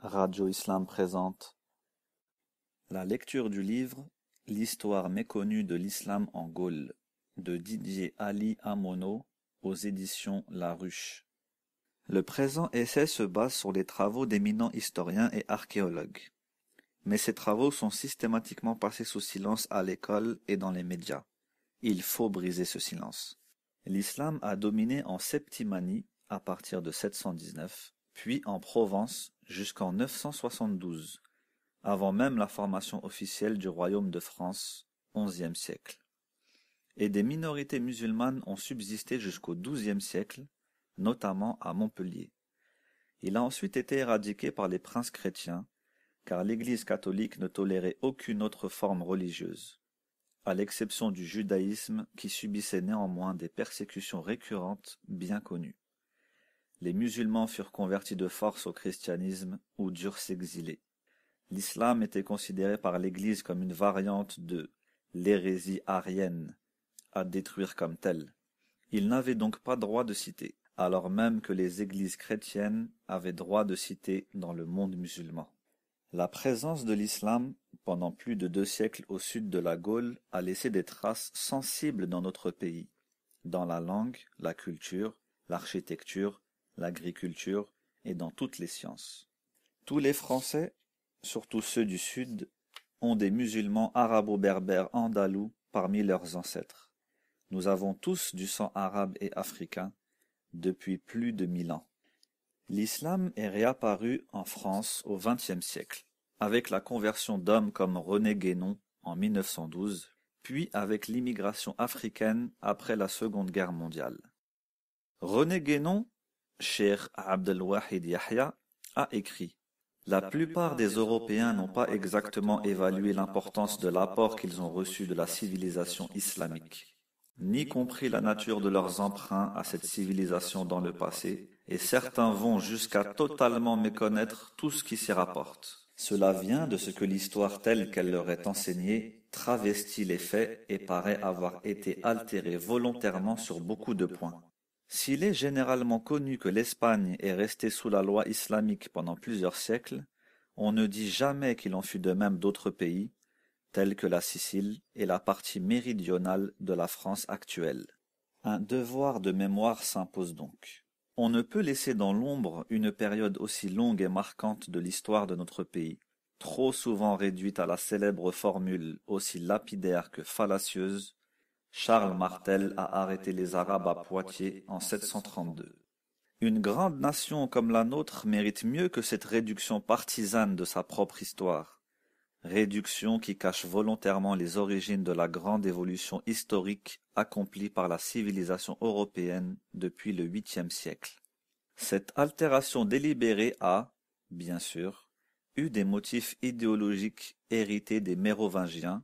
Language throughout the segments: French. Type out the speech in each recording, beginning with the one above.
Radio Islam présente la lecture du livre L'histoire méconnue de l'islam en Gaule de Didier Ali Amono aux éditions La Ruche. Le présent essai se base sur les travaux d'éminents historiens et archéologues. Mais ces travaux sont systématiquement passés sous silence à l'école et dans les médias. Il faut briser ce silence. L'islam a dominé en Septimanie à partir de 719, puis en Provence jusqu'en 972, avant même la formation officielle du royaume de France, XIe siècle. Et des minorités musulmanes ont subsisté jusqu'au XIIe siècle, notamment à Montpellier. Il a ensuite été éradiqué par les princes chrétiens, car l'Église catholique ne tolérait aucune autre forme religieuse, à l'exception du judaïsme qui subissait néanmoins des persécutions récurrentes bien connues. Les musulmans furent convertis de force au christianisme ou durent s'exiler. L'islam était considéré par l'Église comme une variante de l'hérésie arienne, à détruire comme telle. Il n'avait donc pas droit de citer, alors même que les églises chrétiennes avaient droit de citer dans le monde musulman. La présence de l'islam pendant plus de 2 siècles au sud de la Gaule a laissé des traces sensibles dans notre pays, dans la langue, la culture, l'architecture, l'agriculture et dans toutes les sciences. Tous les Français, surtout ceux du Sud, ont des musulmans arabo-berbères andalous parmi leurs ancêtres. Nous avons tous du sang arabe et africain depuis plus de 1000 ans. L'islam est réapparu en France au XXe siècle, avec la conversion d'hommes comme René Guénon en 1912, puis avec l'immigration africaine après la Seconde Guerre mondiale. René Guénon, Cheikh Abdelwahid Yahya, a écrit « La plupart des Européens n'ont pas exactement évalué l'importance de l'apport qu'ils ont reçu de la civilisation islamique, ni compris la nature de leurs emprunts à cette civilisation dans le passé, et certains vont jusqu'à totalement méconnaître tout ce qui s'y rapporte. Cela vient de ce que l'histoire telle qu'elle leur est enseignée travestit les faits et paraît avoir été altérée volontairement sur beaucoup de points. S'il est généralement connu que l'Espagne est restée sous la loi islamique pendant plusieurs siècles, on ne dit jamais qu'il en fut de même d'autres pays, tels que la Sicile et la partie méridionale de la France actuelle. Un devoir de mémoire s'impose donc. On ne peut laisser dans l'ombre une période aussi longue et marquante de l'histoire de notre pays, trop souvent réduite à la célèbre formule aussi lapidaire que fallacieuse. Charles Martel a arrêté les Arabes à Poitiers en 732. Une grande nation comme la nôtre mérite mieux que cette réduction partisane de sa propre histoire. Réduction qui cache volontairement les origines de la grande évolution historique accomplie par la civilisation européenne depuis le 8e siècle. Cette altération délibérée a, bien sûr, eu des motifs idéologiques hérités des Mérovingiens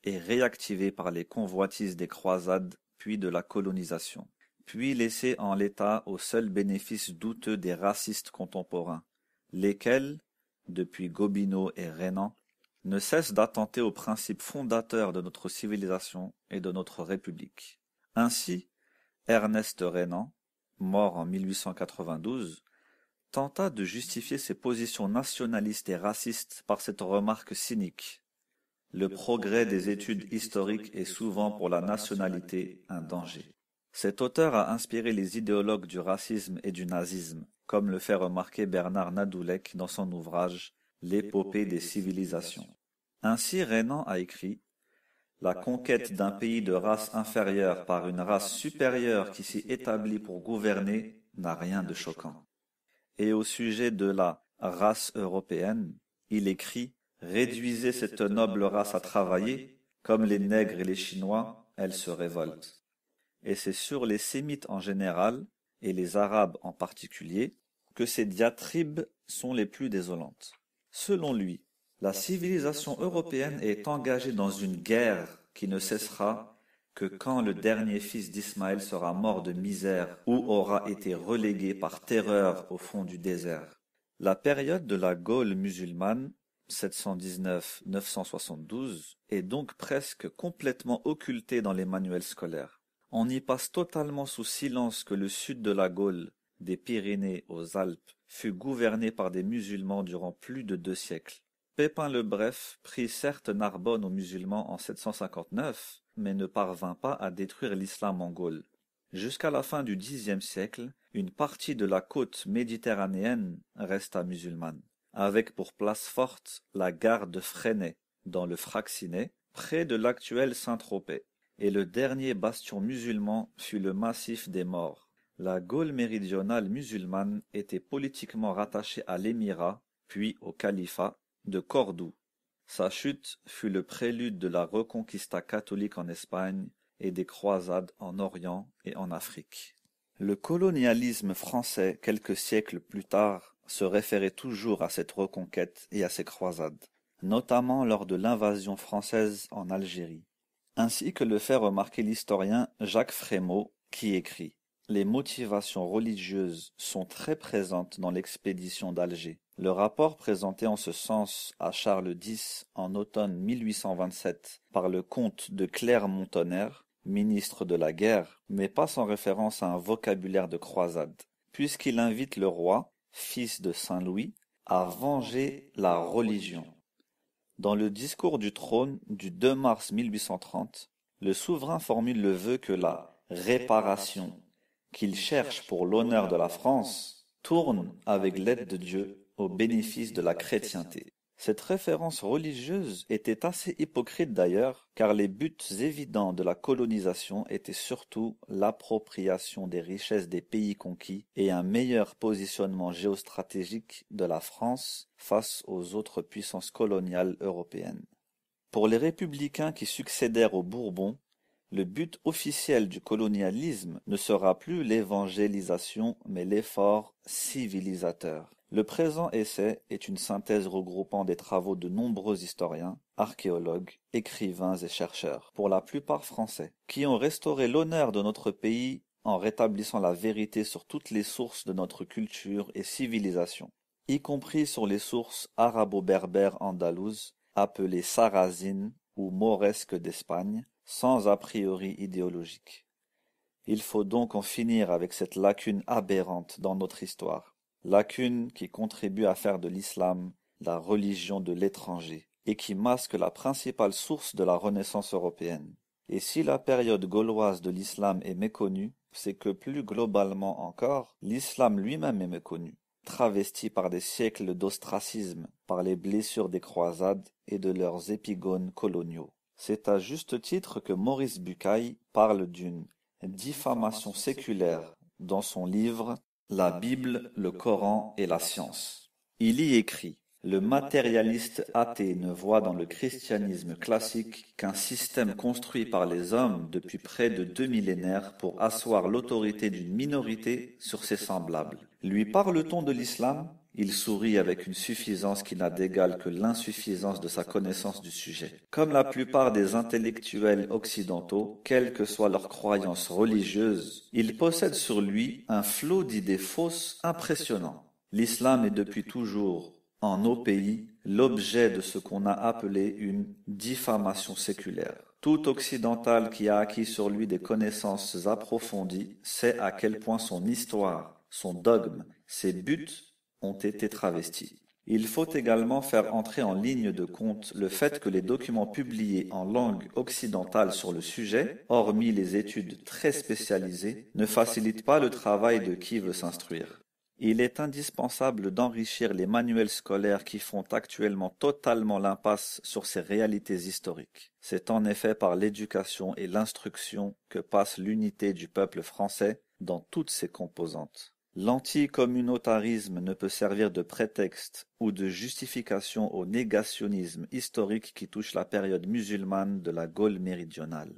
et réactivés par les convoitises des croisades puis de la colonisation, puis laissés en l'état au seul bénéfice douteux des racistes contemporains, lesquels, depuis Gobineau et Renan, ne cesse d'attenter aux principes fondateurs de notre civilisation et de notre République. Ainsi, Ernest Renan, mort en 1892, tenta de justifier ses positions nationalistes et racistes par cette remarque cynique. Le progrès des études historiques est souvent pour la nationalité un danger. Cet auteur a inspiré les idéologues du racisme et du nazisme, comme le fait remarquer Bernard Nadoulek dans son ouvrage L'épopée des civilisations. Ainsi Renan a écrit « La conquête d'un pays de race inférieure par une race supérieure qui s'y établit pour gouverner n'a rien de choquant. » Et au sujet de la race européenne, il écrit « Réduisez cette noble race à travailler, comme les nègres et les Chinois, elle se révolte. » Et c'est sur les Sémites en général, et les Arabes en particulier, que ces diatribes sont les plus désolantes. Selon lui, la civilisation européenne est engagée dans une guerre qui ne cessera que quand le dernier fils d'Ismaël sera mort de misère ou aura été relégué par terreur au fond du désert. La période de la Gaule musulmane, 719-972, est donc presque complètement occultée dans les manuels scolaires. On y passe totalement sous silence que le sud de la Gaule, des Pyrénées aux Alpes fut gouvernée par des musulmans durant plus de 2 siècles. Pépin le Bref prit certes Narbonne aux musulmans en 759, mais ne parvint pas à détruire l'islam en Gaule. Jusqu'à la fin du Xe siècle, une partie de la côte méditerranéenne resta musulmane, avec pour place forte la gare de Fresnay, dans le Fraixinet, près de l'actuel Saint-Tropez, et le dernier bastion musulman fut le massif des Maures. La Gaule méridionale musulmane était politiquement rattachée à l'émirat, puis au califat, de Cordoue. Sa chute fut le prélude de la Reconquista catholique en Espagne et des croisades en Orient et en Afrique. Le colonialisme français, quelques siècles plus tard, se référait toujours à cette reconquête et à ces croisades, notamment lors de l'invasion française en Algérie. Ainsi que le fait remarquer l'historien Jacques Frémaux, qui écrit « Les motivations religieuses sont très présentes dans l'expédition d'Alger. Le rapport présenté en ce sens à Charles X en automne 1827 par le comte de Clermont-Tonnerre, ministre de la guerre, met pas sans référence à un vocabulaire de croisade, puisqu'il invite le roi, fils de Saint-Louis, à venger la religion. Dans le discours du trône du 2 mars 1830, le souverain formule le vœu que la réparation qu'il cherche pour l'honneur de la France tourne, avec l'aide de Dieu, au bénéfice de la chrétienté. Cette référence religieuse était assez hypocrite d'ailleurs, car les buts évidents de la colonisation étaient surtout l'appropriation des richesses des pays conquis et un meilleur positionnement géostratégique de la France face aux autres puissances coloniales européennes. Pour les républicains qui succédèrent aux Bourbons, le but officiel du colonialisme ne sera plus l'évangélisation mais l'effort civilisateur. Le présent essai est une synthèse regroupant des travaux de nombreux historiens, archéologues, écrivains et chercheurs, pour la plupart français, qui ont restauré l'honneur de notre pays en rétablissant la vérité sur toutes les sources de notre culture et civilisation, y compris sur les sources arabo-berbères andalouses, appelées sarrasines ou mauresques d'Espagne, sans a priori idéologique. Il faut donc en finir avec cette lacune aberrante dans notre histoire, lacune qui contribue à faire de l'islam la religion de l'étranger et qui masque la principale source de la Renaissance européenne. Et si la période gauloise de l'islam est méconnue, c'est que plus globalement encore, l'islam lui-même est méconnu, travesti par des siècles d'ostracisme, par les blessures des croisades et de leurs épigones coloniaux. C'est à juste titre que Maurice Bucaille parle d'une diffamation séculaire dans son livre « La Bible, le Coran et la science ». Il y écrit « Le matérialiste athée ne voit dans le christianisme classique qu'un système construit par les hommes depuis près de 2 millénaires pour asseoir l'autorité d'une minorité sur ses semblables. Lui parle-t-on de l'islam ? Il sourit avec une suffisance qui n'a d'égal que l'insuffisance de sa connaissance du sujet. Comme la plupart des intellectuels occidentaux, quelle que soit leur croyance religieuse, ils possèdent sur lui un flot d'idées fausses impressionnant. L'islam est depuis toujours, en nos pays, l'objet de ce qu'on a appelé une diffamation séculaire. Tout occidental qui a acquis sur lui des connaissances approfondies sait à quel point son histoire, son dogme, ses buts ont été travestis. Il faut également faire entrer en ligne de compte le fait que les documents publiés en langue occidentale sur le sujet, hormis les études très spécialisées, ne facilitent pas le travail de qui veut s'instruire. Il est indispensable d'enrichir les manuels scolaires qui font actuellement totalement l'impasse sur ces réalités historiques. C'est en effet par l'éducation et l'instruction que passe l'unité du peuple français dans toutes ses composantes. L'anticommunautarisme ne peut servir de prétexte ou de justification au négationnisme historique qui touche la période musulmane de la Gaule méridionale.